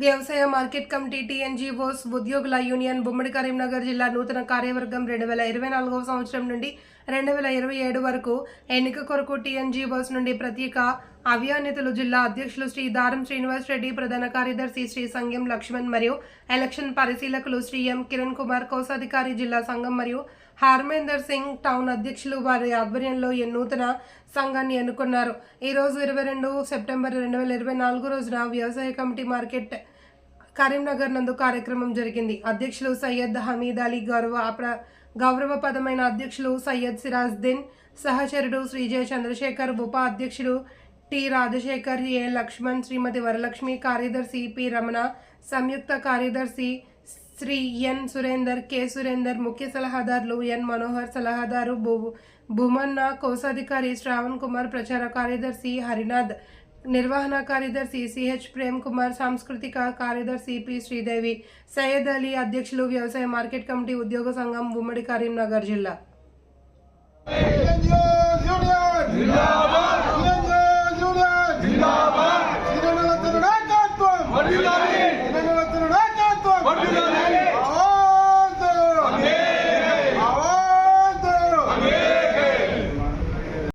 వ్యవసాయ market committee TNGOs ఉద్యోగుల union ఉమ్మడి కరీంనగర్ జిల్లా నూతన కార్యవర్గం 2024వ సంవత్సరం నుండి 2027 వరకు ఎన్నిక కొరకు టీఎన్జీఓస్ నుండి ప్రత్యేక అవ్యానితులు జిల్లా అధ్యక్షులు శ్రీ దారం శ్రీనివాస్ రెడ్డి, ప్రధాన కార్యదర్శి శ్రీ సంగం లక్ష్మణ్ మరియు ఎలక్షన్ పరిశీలకులు శ్రీ ఎం కిరణ్ కుమార్, కోశాధికారి జిల్లా సంఘం మరియు హార్మేందర్ సింగ్ టౌన్ అధ్యక్షులు వారి ఆధ్వర్యంలో ఈ నూతన సంఘాన్ని ఎన్నుకున్నారు. ఈరోజు 22 సెప్టెంబర్ 2024 రోజున వ్యవసాయ కమిటీ మార్కెట్ కరీంనగర్ నందు కార్యక్రమం జరిగింది. అధ్యక్షులు సయ్యద్ హమీద్ అలీ, గౌరవపదమైన అధ్యక్షులు సయ్యద్ సిరాజ్దీన్, సహచరుడు శ్రీ జె చంద్రశేఖర్, ఉప అధ్యక్షుడు టి రాజశేఖర్, ఏ లక్ష్మణ్, శ్రీమతి వరలక్ష్మి, కార్యదర్శి పి రమణ, సంయుక్త కార్యదర్శి శ్రీ ఎన్ సురేందర్, కె సురేందర్, ముఖ్య సలహాదారులు ఎన్ మనోహర్, సలహాదారు భూమన్న, కోశాధికారి శ్రావణ్ కుమార్, ప్రచార కార్యదర్శి హరినాథ్, నిర్వహణ కార్యదర్శి సిహెచ్ ప్రేమ్ కుమార్, సాంస్కృతిక కార్యదర్శి పి శ్రీదేవి, సయ్యద్ అలీ అధ్యక్షులు వ్యవసాయ మార్కెట్ కమిటీ ఉద్యోగ సంఘం ఉమ్మడి కరీంనగర్ జిల్లా.